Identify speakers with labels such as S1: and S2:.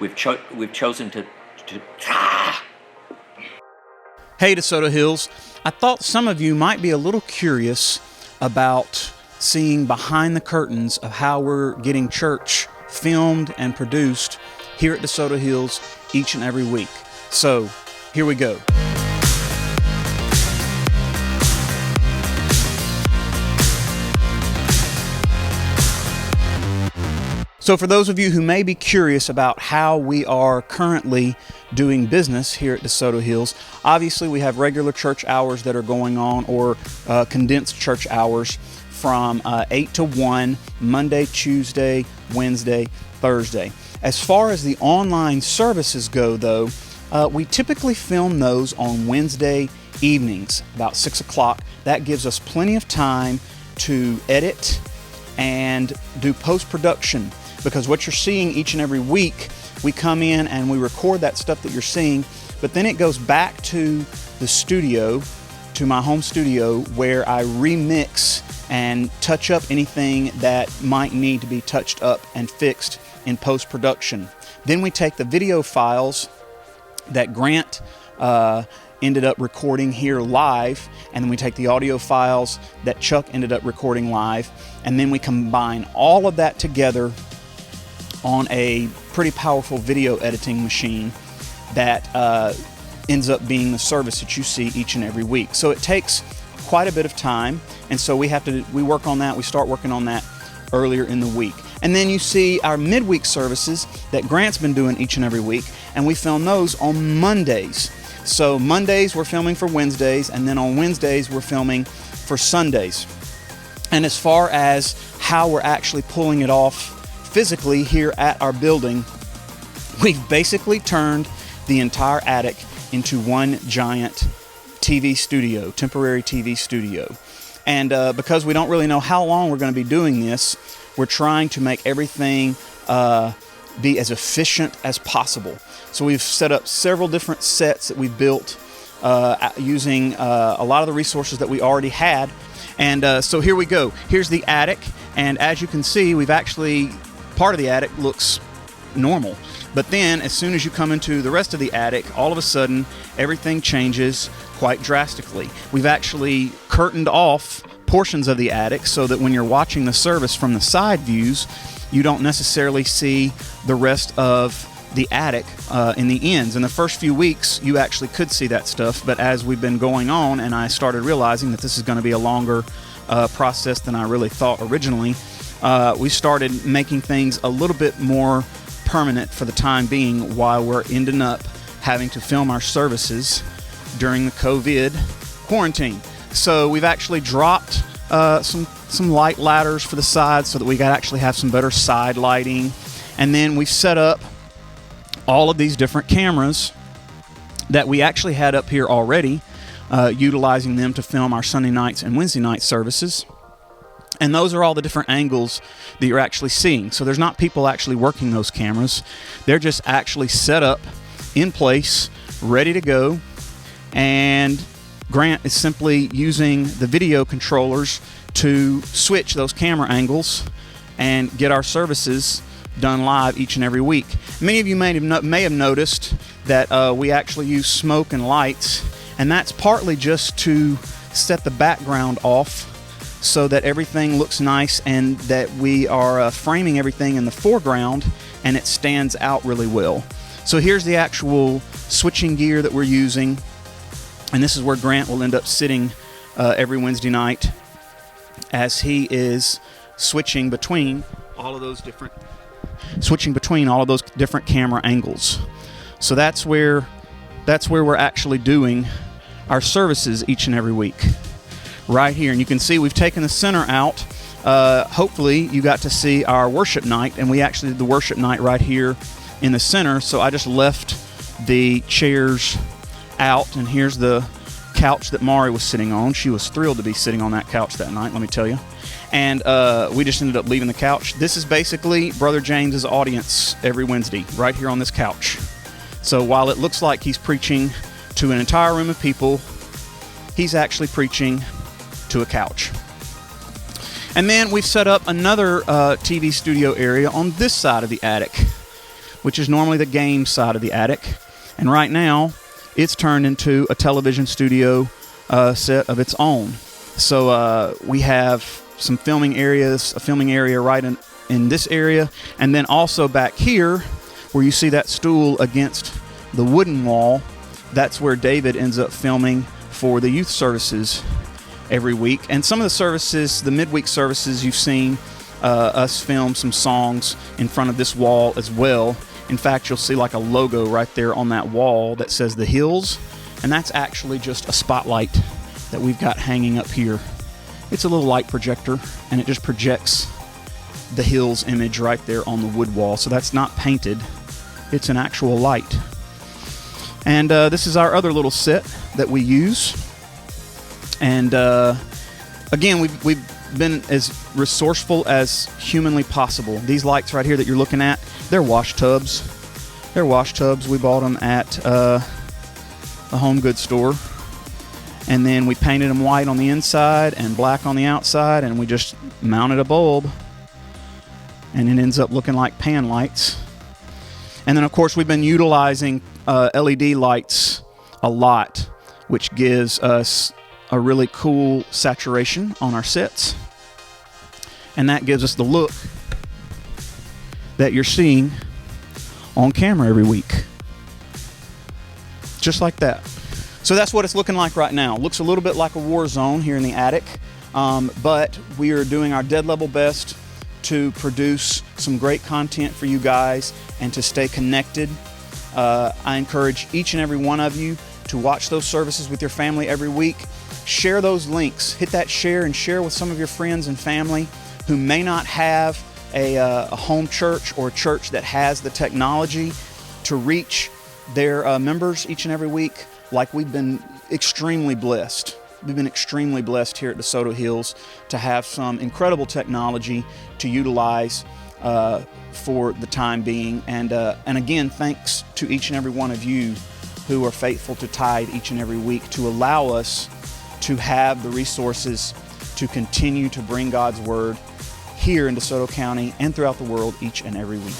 S1: we've chosen to.
S2: Hey, Desoto Hills. I thought some of you might be a little curious about seeing behind the curtains of how we're getting church filmed and produced here at Desoto Hills each and every week. So, here we go. So for those of you who may be curious about how we are currently doing business here at Desoto Hills, obviously we have regular church hours that are going on, or condensed church hours from 8 to 1, Monday, Tuesday, Wednesday, Thursday. As far as the online services go, though, we typically film those on Wednesday evenings, about 6 o'clock. That gives us plenty of time to edit and do post-production, because what you're seeing each and every week, we come in and we record that stuff that you're seeing, but then it goes back to the studio, to my home studio, where I remix and touch up anything that might need to be touched up and fixed in post-production. Then we take the video files that Grant ended up recording here live, and then we take the audio files that Chuck ended up recording live, and then we combine all of that together on a pretty powerful video editing machine that ends up being the service that you see each and every week. So it takes quite a bit of time, and so we work on that. We start working on that earlier in the week. And then you see our midweek services that Grant's been doing each and every week, and we film those on Mondays. So Mondays we're filming for Wednesdays, and then on Wednesdays we're filming for Sundays. And as far as how we're actually pulling it off physically here at our building, we've basically turned the entire attic into one giant TV studio, temporary TV studio. And because we don't really know how long we're going to be doing this, we're trying to make everything be as efficient as possible. So we've set up several different sets that we've built using a lot of the resources that we already had. And so here we go. Here's the attic. And as you can see, we've actually, part of the attic looks normal. But then as soon as you come into the rest of the attic, all of a sudden, everything changes quite drastically. We've actually curtained off portions of the attic so that when you're watching the service from the side views, you don't necessarily see the rest of the attic in the ends. In the first few weeks, you actually could see that stuff, but as we've been going on and I started realizing that this is going to be a longer process than I really thought originally, we started making things a little bit more permanent for the time being, while we're ending up having to film our services during the COVID quarantine. So we've actually dropped some light ladders for the sides so that we can actually have some better side lighting. And then we've set up all of these different cameras that we actually had up here already, utilizing them to film our Sunday nights and Wednesday night services. And those are all the different angles that you're actually seeing. So there's not people actually working those cameras. They're just actually set up in place, ready to go. And Grant is simply using the video controllers to switch those camera angles and get our services done live each and every week. Many of you may have noticed that we actually use smoke and lights, and that's partly just to set the background off so that everything looks nice and that we are framing everything in the foreground and it stands out really well. So here's the actual switching gear that we're using, and this is where Grant will end up sitting every Wednesday night as he is switching between all of those different camera angles. So that's where we're actually doing our services each and every week, right here. And you can see we've taken the center out. Hopefully you got to see our worship night, and we actually did the worship night right here in the center. So I just left the chairs out, and here's the couch that Mari was sitting on. She was thrilled to be sitting on that couch that night, let me tell you. And we just ended up leaving the couch. This is basically Brother James's audience every Wednesday, right here on this couch. So while it looks like he's preaching to an entire room of people, he's actually preaching to a couch. And then we've set up another TV studio area on this side of the attic. which is normally the game side of the attic. And right now, it's turned into a television studio set of its own. So we have some filming areas, a filming area right in this area, and then also back here, where you see that stool against the wooden wall, that's where David ends up filming for the youth services every week. And some of the services, the midweek services, you've seen us film some songs in front of this wall as well. In fact, you'll see like a logo right there on that wall that says The Hills, and that's actually just a spotlight that we've got hanging up here. It's a little light projector, and it just projects the Hills image right there on the wood wall. So that's not painted, it's an actual light. And this is our other little set that we use. And again, we've been as resourceful as humanly possible. These lights right here that you're looking at, they're wash tubs. They're wash tubs. We bought them at a home goods store. And then we painted them white on the inside and black on the outside, and we just mounted a bulb. And it ends up looking like pan lights. And then, of course, we've been utilizing LED lights a lot, which gives us a really cool saturation on our sets. And that gives us the look that you're seeing on camera every week. Just like that. So that's what it's looking like right now. Looks a little bit like a war zone here in the attic, but we are doing our dead level best to produce some great content for you guys and to stay connected. I encourage each and every one of you to watch those services with your family every week. Share those links. Hit that share and share with some of your friends and family who may not have a home church or a church that has the technology to reach their members each and every week. Like we've been extremely blessed. We've been extremely blessed here at Desoto Hills to have some incredible technology to utilize for the time being. And again, thanks to each and every one of you who are faithful to tithe each and every week to allow us to have the resources to continue to bring God's Word here in DeSoto County and throughout the world each and every week.